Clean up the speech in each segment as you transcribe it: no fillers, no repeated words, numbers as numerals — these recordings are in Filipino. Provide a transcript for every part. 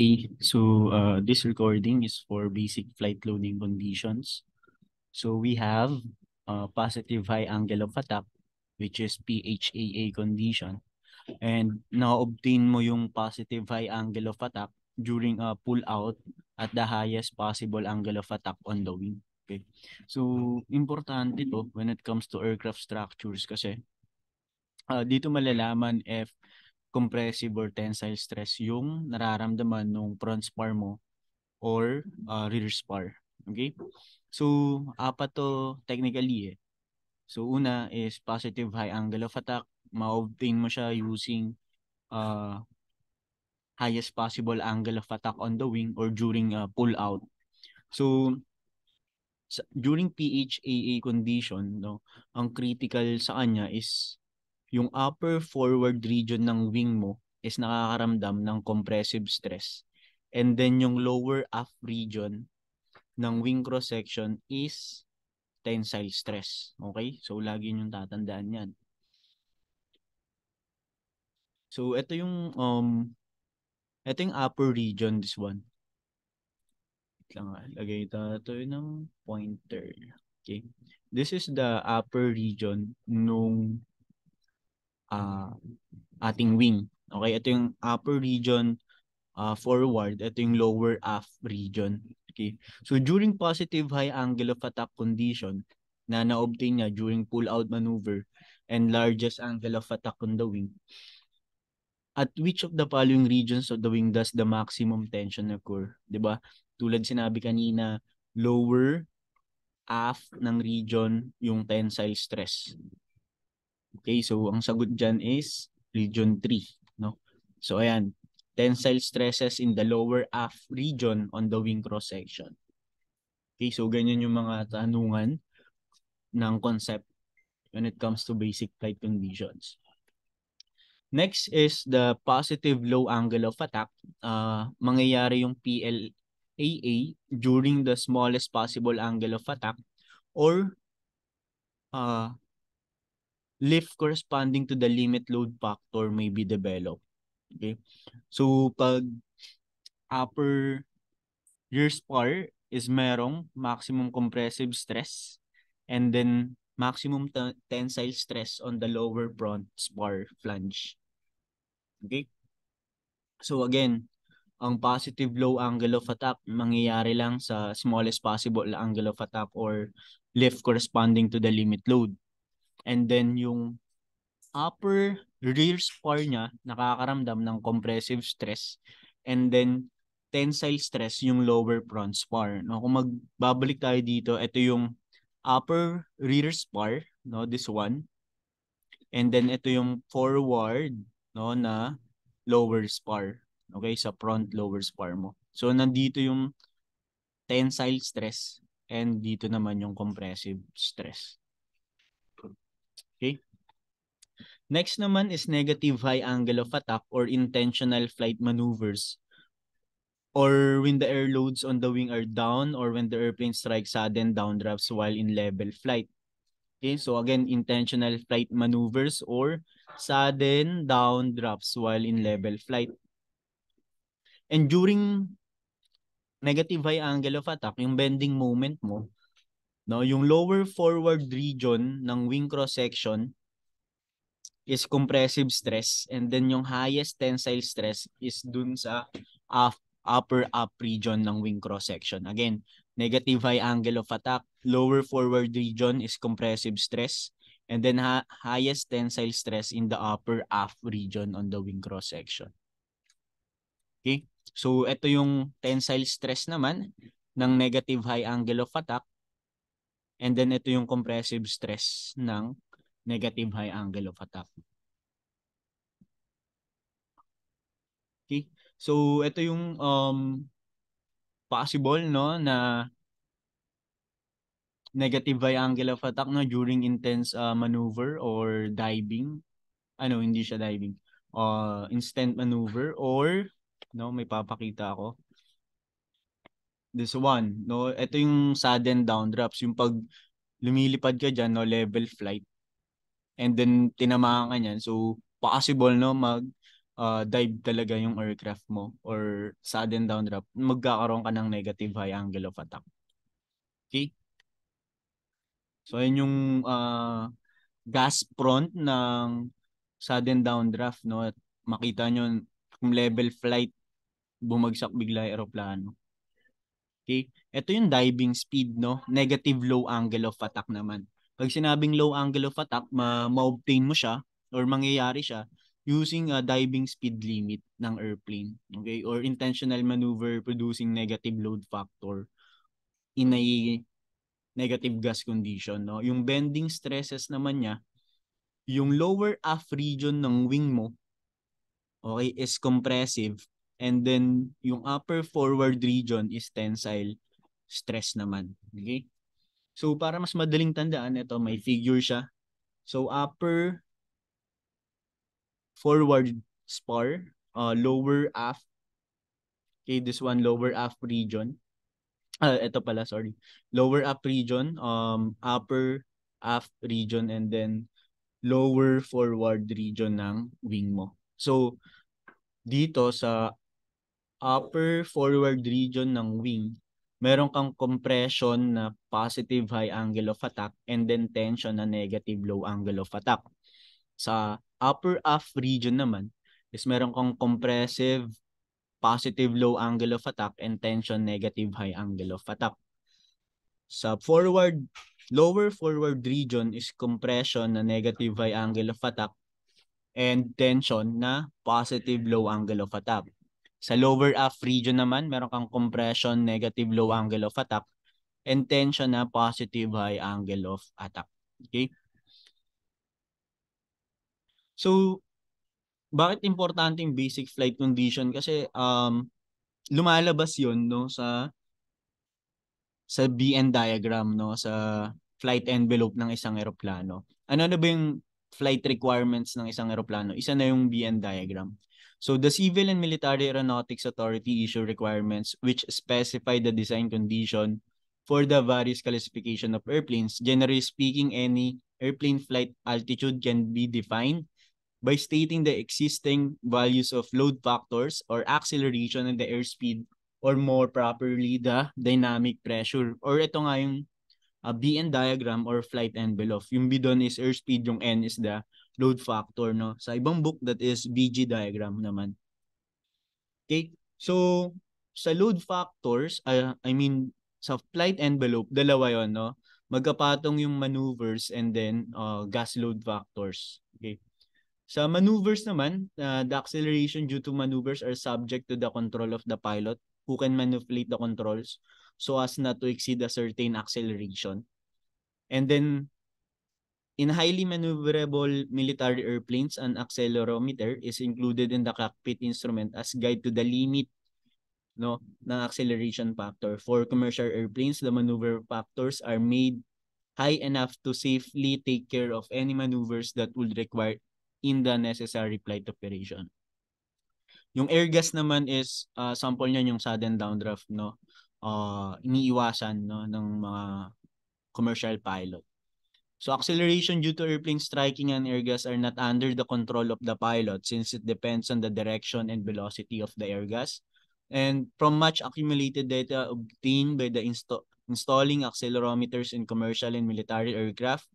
Okay, so this recording is for basic flight loading conditions. So we have positive high angle of attack, which is PHAA condition. And na-obtain mo yung positive high angle of attack during a pull out at the highest possible angle of attack on the wing. Okay. So importante to when it comes to aircraft structures kasi dito malalaman if compressive or tensile stress yung nararamdaman ng front spar mo or rear spar. Okay? So, apat to technically eh. So, una is positive high angle of attack. Ma-obtain mo siya using uh, highest possible angle of attack on the wing or during pull out. So, during PHAA condition, no, ang critical sa kanya is yung upper forward region ng wing mo is nakakaramdam ng compressive stress. And then yung lower aft region ng wing cross section is tensile stress. Okay? So lagi yung tatandaan yan. So ito yung upper region, this one. Lagay ito ng pointer. Okay. This is the upper region nung ating wing. Okay, ito yung upper region forward, ito yung lower aft region. Okay. So during positive high angle of attack condition na na-obtain niya during pull-out maneuver and largest angle of attack on the wing, at which of the following regions of the wing does the maximum tension occur? 'Di ba? Tulad sinabi kanina, lower aft ng region yung tensile stress. Okay, so ang sagot dyan is region 3, no? So ayan, tensile stresses in the lower aft region on the wing cross section. Okay, so ganyan yung mga tanungan ng concept when it comes to basic flight conditions. Next is the positive low angle of attack. Mangyayari yung PLAA during the smallest possible angle of attack or lift corresponding to the limit load factor may be developed. Okay? So, pag upper rear spar is merong maximum compressive stress and then maximum tensile stress on the lower front spar flange. Okay? So again, ang positive low angle of attack mangyayari lang sa smallest possible angle of attack or lift corresponding to the limit load. And then yung upper rear spar niya nakakaramdam ng compressive stress and then tensile stress yung lower front spar. No, kung magbabalik tayo dito, ito yung upper rear spar, no, this one. And then ito yung forward, no, na lower spar. Okay, sa front lower spar mo. So nandito yung tensile stress and dito naman yung compressive stress. Okay? Next naman is negative high angle of attack or intentional flight maneuvers, or when the air loads on the wing are down or when the airplane strikes sudden downdrafts while in level flight. Okay, so again, intentional flight maneuvers or sudden downdrafts while in level flight. And during negative high angle of attack, yung bending moment mo, no, yung lower forward region ng wing cross section is compressive stress and then yung highest tensile stress is dun sa upper up region ng wing cross section. Again, negative high angle of attack, lower forward region is compressive stress and then highest tensile stress in the upper aft region on the wing cross section. Okay? So ito yung tensile stress naman ng negative high angle of attack and then ito yung compressive stress ng negative high angle of attack. Okay? So ito yung possible, no, na negative high angle of attack na during intense maneuver or diving. Ano, hindi siya diving. Instant maneuver or no, may papakita ako. This one, no, ito yung sudden downdrafts, yung pag lumilipad ka diyan, no, level flight. And then tinamaan ka niyan. So possible, no, dive talaga yung aircraft mo or sudden downdraft, magkakaroon ka ng negative high angle of attack. Okay? So, ayun yung gas prone ng sudden downdraft, no? At makita nyo kung level flight, bumagsak bigla yung aeroplano. Okay? Ito yung diving speed, no? Negative low angle of attack naman. Pag sinabing low angle of attack, ma-obtain mo siya or mangyayari siya using a diving speed limit ng airplane. Okay? Or intentional maneuver producing negative load factor in a negative gas condition, no? Yung bending stresses naman niya, yung lower aft region ng wing mo, okay, is compressive, and then yung upper forward region is tensile stress naman. Okay? So para mas madaling tandaan, ito may figure siya. So upper forward spar, lower aft, okay, this one lower aft region. Ito pala, sorry. Lower aft region, upper aft region, and then lower forward region ng wing mo. So dito sa upper forward region ng wing, meron kang compression na positive high angle of attack and then tension na negative low angle of attack. Sa upper aft region naman is meron kang compressive positive low angle of attack and tension negative high angle of attack. Sa lower forward region is compression na negative high angle of attack and tension na positive low angle of attack. Sa lower aft region naman, meron kang compression, negative low angle of attack, and tension na positive high angle of attack. Okay? So, bakit importante yung basic flight condition? Kasi lumalabas yun, no, sa BN diagram, no, sa flight envelope ng isang eroplano. Ano na ba yung flight requirements ng isang eroplano? Isa na yung BN diagram. So the Civil and Military Aeronautics Authority issue requirements which specify the design condition for the various classification of airplanes. Generally speaking, any airplane flight altitude can be defined by stating the existing values of load factors or acceleration and the airspeed, or more properly the dynamic pressure. Or ito nga yung BN diagram or flight envelope. Yung B doon is airspeed, yung N is the load factor, no? Sa ibang book, that is BG diagram naman. Okay? So, sa load factors, I mean, sa flight envelope, dalawa yon, no? Magkapatong yung maneuvers and then gas load factors. Okay? Sa maneuvers naman, the acceleration due to maneuvers are subject to the control of the pilot who can manipulate the controls so as not to exceed a certain acceleration. And then, in highly maneuverable military airplanes, an accelerometer is included in the cockpit instrument as guide to the limit, no, ng acceleration factor. For commercial airplanes, the maneuver factors are made high enough to safely take care of any maneuvers that would require in the necessary flight operation. Yung air gas naman is sample niyan yung sudden downdraft, no. Iniiwasan, no, ng mga commercial pilot. So acceleration due to airplane striking and air gas are not under the control of the pilot since it depends on the direction and velocity of the air gas. And from much accumulated data obtained by the installing accelerometers in commercial and military aircraft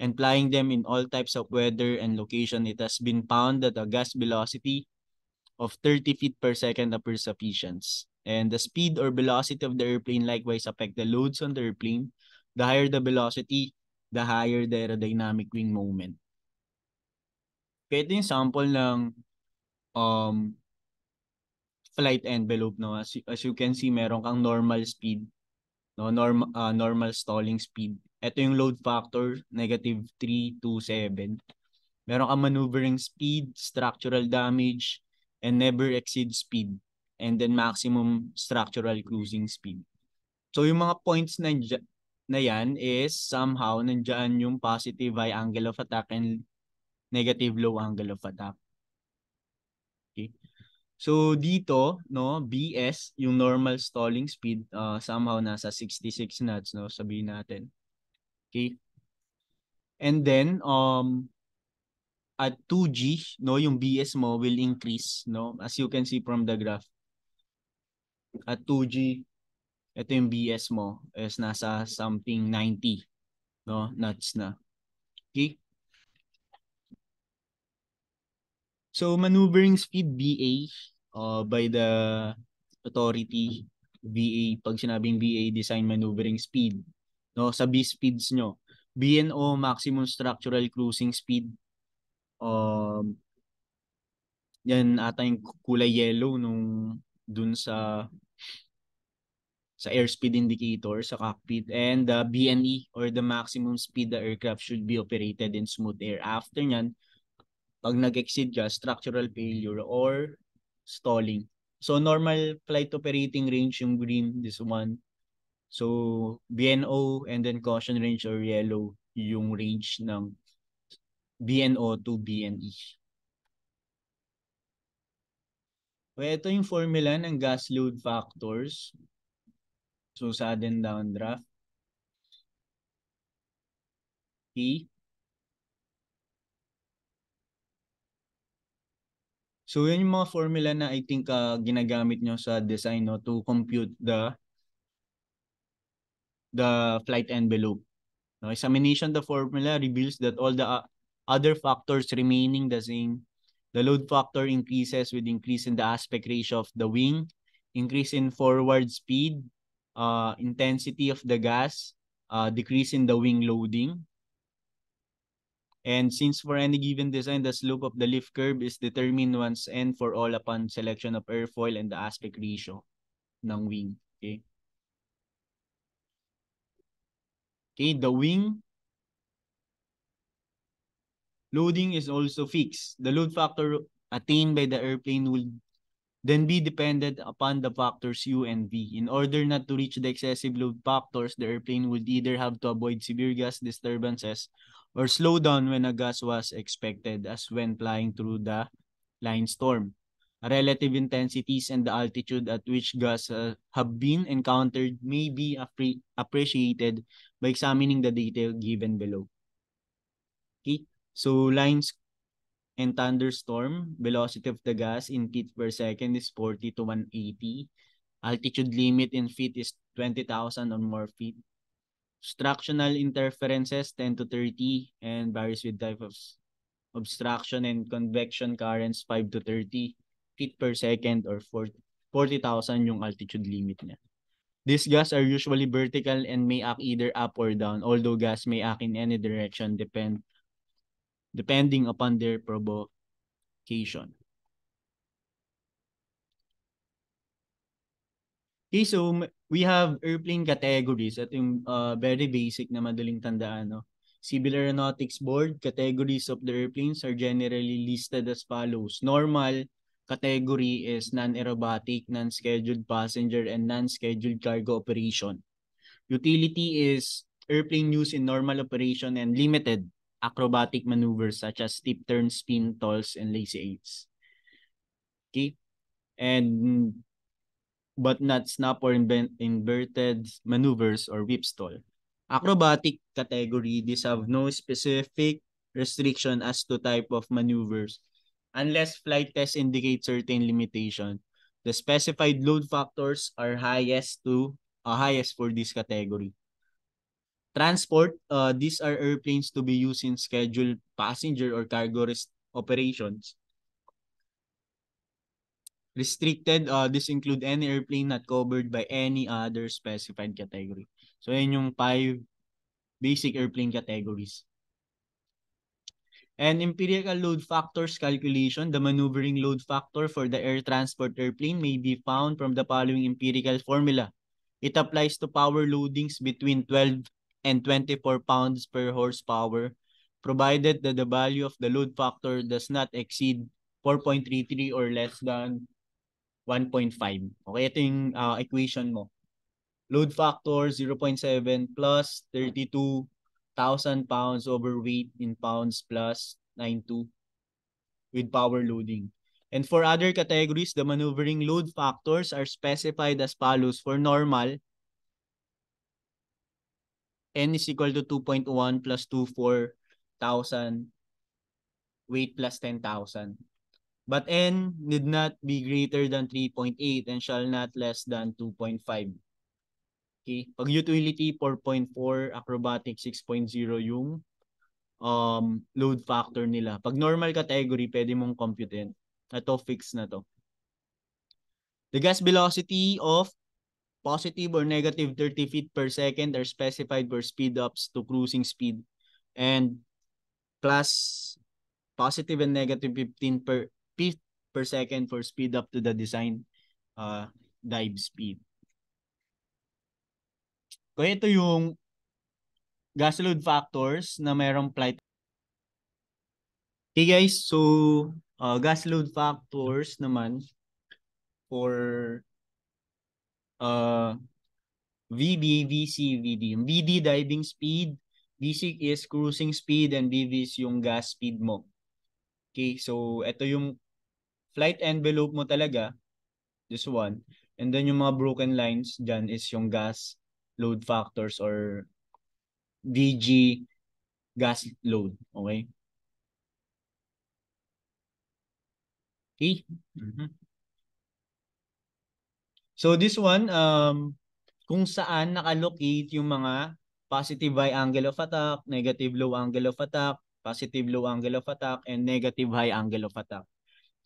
and flying them in all types of weather and location, it has been found that a gas velocity of 30 feet per second appears sufficient. And the speed or velocity of the airplane likewise affect the loads on the airplane. The higher the velocity, the higher the aerodynamic wing moment. Kaya ito yung sample ng um, flight envelope, no? As you can see, meron kang normal speed, no? Normal stalling speed. Ito yung load factor, -327. Meron kang maneuvering speed, structural damage, and never exceed speed. And then maximum structural cruising speed. So yung mga points na yan is somehow nandiyan yung positive high angle of attack and negative low angle of attack. Okay. So dito, no, BS, yung normal stalling speed, somehow nasa 66 knots, no, sabihin natin. Okay. And then at 2G, no, yung BS mo will increase, no? As you can see from the graph. At 2G, ito yung BS mo is nasa something 90, no? Knots na. Okay? So maneuvering speed BA by the authority BA, pag sinabing BA, design maneuvering speed, no, sa B speeds nyo. BNO, maximum structural cruising speed. Yan ata yung kulay yellow nung dun sa airspeed indicator sa cockpit, and the BNE or the maximum speed the aircraft should be operated in smooth air. After nyan, pag nag-exceed ka, structural failure or stalling. So normal flight operating range yung green, this one. So BNO and then caution range or yellow yung range ng BNO to BNE. So ito yung formula ng gas load factors. So sudden downdraft. Okay. So yun yung mga formula na I think ginagamit nyo sa design, no, to compute the flight envelope. No, examination the formula reveals that all the other factors remaining the same. The load factor increases with increase in the aspect ratio of the wing, increase in forward speed, intensity of the gas, decrease in the wing loading. And since for any given design, the slope of the lift curve is determined once and for all upon selection of airfoil and the aspect ratio ng wing. Okay. Okay, the wing loading is also fixed. The load factor attained by the airplane will then be dependent upon the factors U and V. In order not to reach the excessive load factors, the airplane would either have to avoid severe gas disturbances or slow down when a gas was expected, as when flying through the line storm. Relative intensities and the altitude at which gas have been encountered may be appreciated by examining the data given below. Okay, so lines and thunderstorm, velocity of the gas in feet per second is 40 to 180. Altitude limit in feet is 20,000 or more feet. Structural interferences 10 to 30 and varies with type of obstruction, and convection currents 5 to 30 feet per second or 40,000 yung altitude limit niya. These gas are usually vertical and may act either up or down, although gas may act in any direction depending upon their provocation. Okay, so we have airplane categories. Ito yung very basic na madaling tandaan. No? Civil Aeronautics Board, categories of the airplanes are generally listed as follows. Normal category is non-aerobatic, non-scheduled passenger, and non-scheduled cargo operation. Utility is airplane used in normal operation and limited acrobatic maneuvers such as steep turns, spin, tolls, and lazy eights. Okay? And but not snap or inverted maneuvers or whip stall. Acrobatic category, these have no specific restriction as to type of maneuvers unless flight tests indicate certain limitation. The specified load factors are highest for this category. Transport, these are airplanes to be used in scheduled passenger or cargo operations. Restricted, this include any airplane not covered by any other specified category. So, yan yung 5 basic airplane categories. And empirical load factors calculation, the maneuvering load factor for the air transport airplane may be found from the following empirical formula. It applies to power loadings between 12 and 24 pounds per horsepower, provided that the value of the load factor does not exceed 4.33 or less than 1.5. Okay, ito yung equation mo. Load factor 0.7 plus 32,000 pounds overweight in pounds plus 92 with power loading. And for other categories, the maneuvering load factors are specified as follows. For normal, N is equal to 2.1 plus 24,000 weight plus 10,000. But N need not be greater than 3.8 and shall not less than 2.5. Okay? Pag utility, 4.4, acrobatic 6.0 yung load factor nila. Pag normal category, pwede mong computein. Ito, fix na to. The gas velocity of positive or negative 30 feet per second are specified for speed ups to cruising speed and plus positive and negative 15 per feet per second for speed up to the design dive speed. Kaya ito yung gas load factors na merong flight. Okay guys, so gas load factors naman for VB, VC, VD. Yung VD diving speed, VC is cruising speed, and VV is yung gas speed mo. Okay, so ito yung flight envelope mo talaga, this one. And then yung mga broken lines dyan is yung gas load factors or VG gas load. Okay? Okay? Mm-hmm. So this one, kung saan nakalocate yung mga positive high angle of attack, negative low angle of attack, positive low angle of attack, and negative high angle of attack.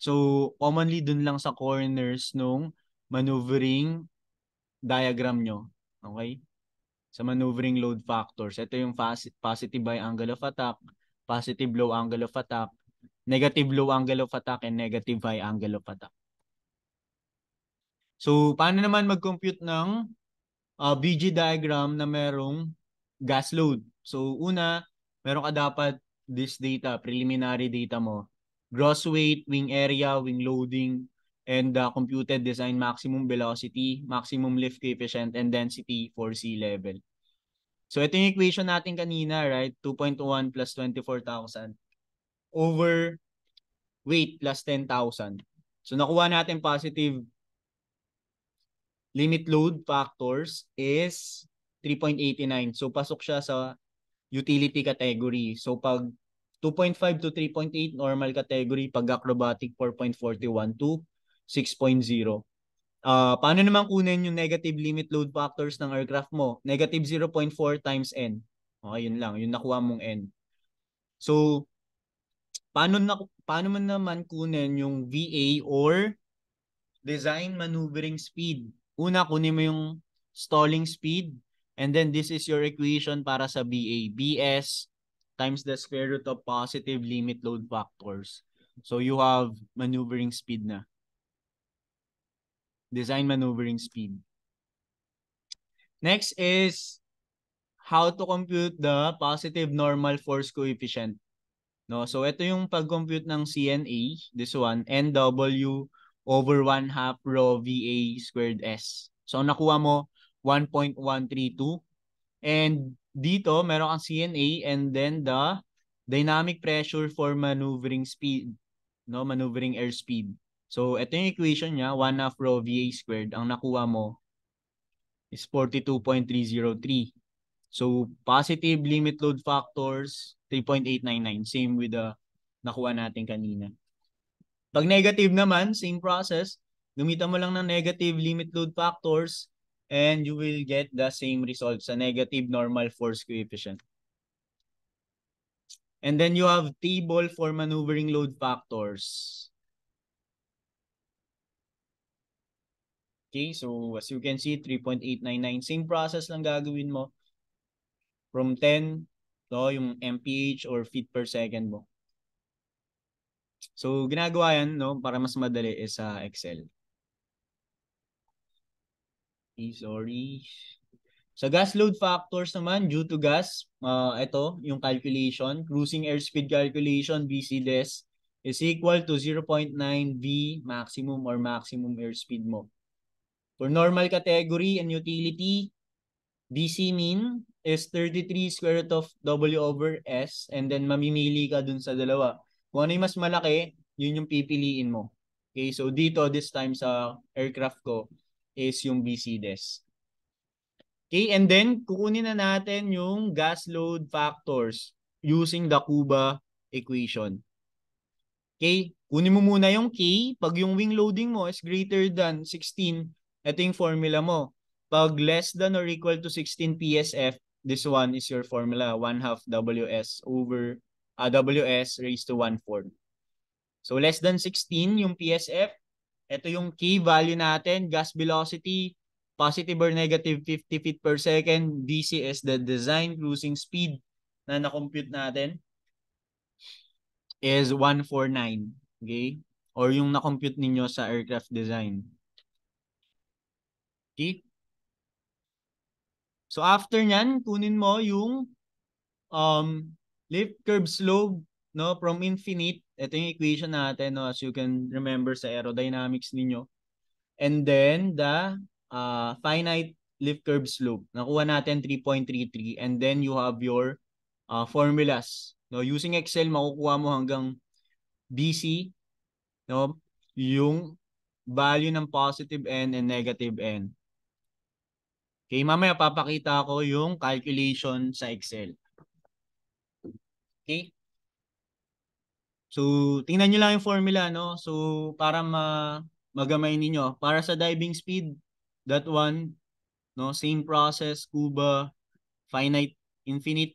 So, commonly dun lang sa corners nung maneuvering diagram nyo. Okay? Sa maneuvering load factors. Ito yung positive high angle of attack, positive low angle of attack, negative low angle of attack, and negative high angle of attack. So, paano naman mag-compute ng BG diagram na merong gas load? So, una, meron ka dapat this data, preliminary data mo. Gross weight, wing area, wing loading, and the computed design maximum velocity, maximum lift coefficient, and density for sea level. So, ito yung equation natin kanina, right? 2.1 plus 24,000 over weight plus 10,000. So, nakuha natin positive limit load factors is 3.89. So, pasok siya sa utility category. So, pag 2.5 to 3.8 normal category, pag acrobatic 4.41 to 6.0. Paano naman kunin yung negative limit load factors ng aircraft mo? Negative 0.4 times N. Okay, yun lang. Yung nakuha mong N. So, paano man naman kunin yung VA or design maneuvering speed? Una, kunin mo yung stalling speed. And then this is your equation para sa BA. BS times the square root of positive limit load factors. So you have maneuvering speed na. Design maneuvering speed. Next is how to compute the positive normal force coefficient. No, so ito yung pag-compute ng CNA, this one, NW over 1/2 rho VA squared S. So nakuha mo 1.132 and dito meron kang CNA and then the dynamic pressure for maneuvering speed, no, maneuvering airspeed. So ito yung equation niya, 1/2 rho VA squared. Ang nakuha mo is 42.303. So, positive limit load factors, 3.899. Same with the nakuha natin kanina. Pag negative naman, same process. Gamitan mo lang ng negative limit load factors and you will get the same result sa negative normal force coefficient. And then you have table for maneuvering load factors. Okay, so as you can see, 3.899. Same process lang gagawin mo. From 10, to yung mph or feet per second mo. So, ginagawa yan, no, para mas madali is sa Excel. Okay, sorry. Sa gas load factors naman, due to gas, ito, yung calculation, cruising airspeed calculation, VCDES, is equal to 0.9 V maximum or maximum airspeed mo. For normal category and utility, DC mean is 33 square root of W over S and then mamimili ka dun sa dalawa. Kung ano yung mas malaki, yun yung pipiliin mo. Okay, so dito this time sa aircraft ko is yung BCDES. Okay, and then kukunin na natin yung gas load factors using the Kuba equation. Okay? Kunin mo muna yung K. Pag yung wing loading mo is greater than 16, ito yung formula mo. Pag less than or equal to 16 PSF, this one is your formula. 1/2 WS over WS raised to 1/4. So less than 16 yung PSF. Ito yung key value natin, gas velocity, positive or negative 50 feet per second. DC is the design cruising speed na na-compute natin is 149. Okay? Or yung na-compute ninyo sa aircraft design. Okay? So after nyan, kunin mo yung um, lift curve slope no, from infinite. Ito yung equation natin, no, as you can remember sa aerodynamics ninyo. And then the finite lift curve slope. Nakuha natin 3.33 and then you have your formulas. No, using Excel makukuha mo hanggang BC, no, yung value ng positive n and negative n. Okay, mamaya papakita ko yung calculation sa Excel. Okay? So, tingnan nyo lang yung formula, no? So, para magamay ninyo. Para sa diving speed, that one, no? Same process, scuba, finite, infinite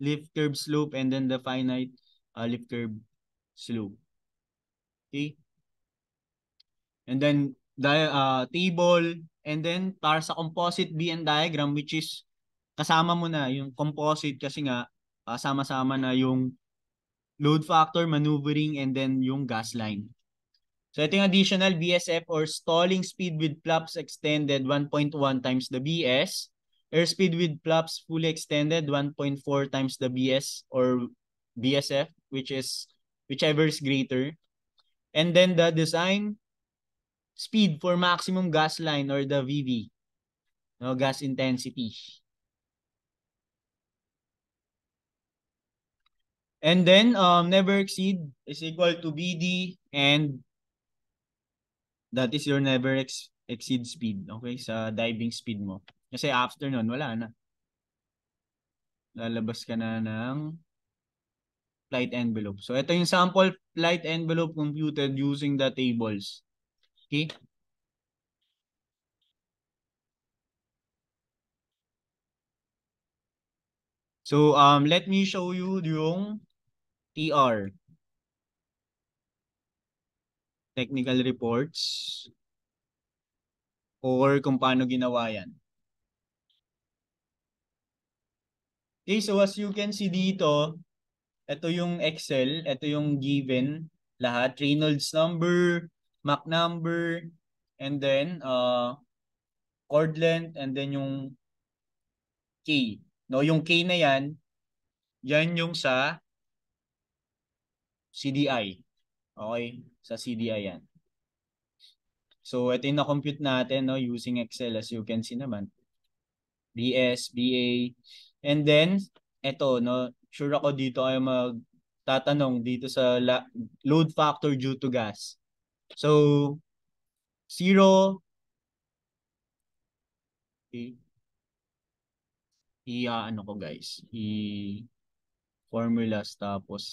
lift curve slope, and then the finite lift curve slope. Okay? And then, table, and then para sa composite BN diagram, which is kasama mo na yung composite kasi nga, sama-sama na yung load factor, maneuvering, and then yung gas line. So ito yung additional BSF or stalling speed with flaps extended 1.1 times the BS. Airspeed with flaps fully extended 1.4 times the BS or BSF, which is whichever is greater. And then the design speed for maximum gas line or the VV, no, gas intensity. And then never exceed is equal to BD and that is your never exceed speed, okay, sa diving speed mo. Kasi after nun, wala na. Lalabas ka na ng flight envelope. So, ito yung sample flight envelope computed using the tables. Okay? So, let me show you yung TR, technical reports, or kung paano ginawa yan. Okay, so as you can see dito, ito yung Excel, ito yung given lahat, Reynolds number, Mach number, and then chord length, and then yung K. No, yung K na yan, yan yung sa CDI. Okay, sa CDI yan. So ito yung na-compute natin, no, using Excel as you can see naman. BS, BA, and then ito, no, sure ako dito ay magtatanong dito sa load factor due to gas. So 0, ano ko guys, formulas tapos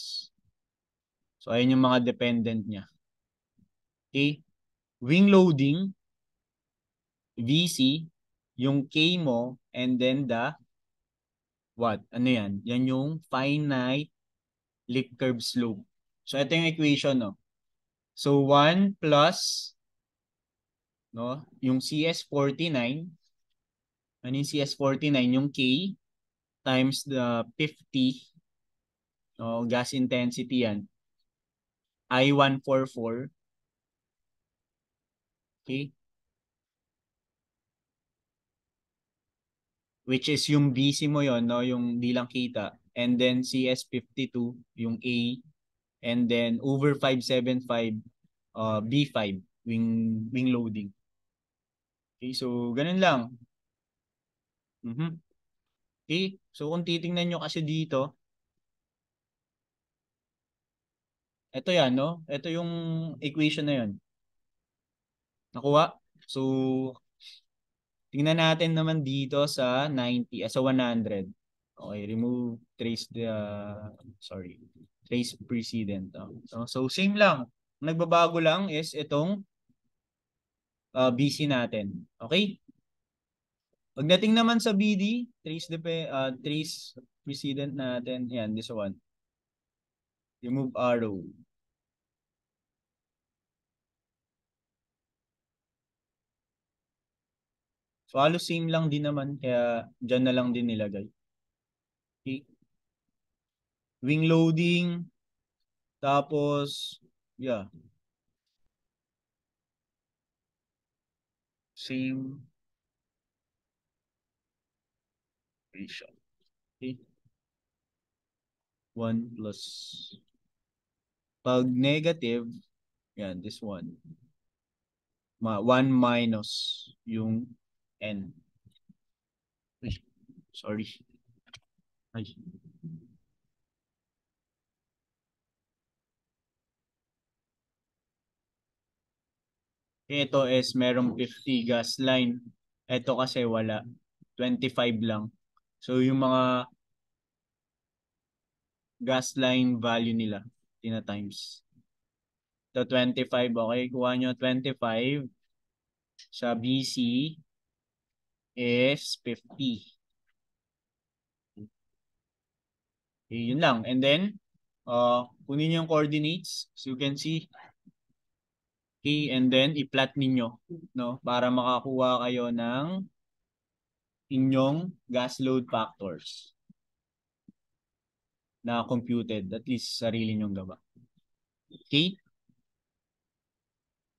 so ayun yung mga dependent niya. Okay? Wing loading, VC, yung K mo, and then the what? Ano yan? Yan yung finite lift curve slope. So ito yung equation, no? So 1 plus no, yung CS49, ano yung CS49, yung K times the 50, no, gas intensity yan, I144, okay? Which is yung BC mo yon, no, yung di lang kita. And then CS52, yung A, and then over 575 B5 wing loading. Okay, so ganun lang. Okay, so kung titingnan nyo kasi dito, ito yan, no? Ito yung equation na yun. Nakuha? So, tingnan natin naman dito sa 90, sa 100. Okay, remove, trace the, sorry. trace precedent. So same lang. Nagbabago lang is itong BC natin. Okay? Pagdating naman sa BD, trace precedent natin. Yan, this one. Remove arrow. So halos same lang din naman kaya dyan na lang din nilagay. Okay. Wing loading. Tapos, yeah. Same ratio. Okay. 1 plus. Pag negative, yan, this one. 1 minus yung n. Ay, sorry. Ay. Ito is merong 50 gas line. Ito kasi wala. 25 lang. So yung mga gas line value nila, tina times. Ito 25, okay? Kuha nyo 25 sa BC is 50. Okay, yun lang. And then, kunin nyo yung coordinates. So you can see, okay, and then i-plot ninyo, no? Para makakuha kayo ng inyong gas load factors na computed, at least sarili nyong gawa. Okay?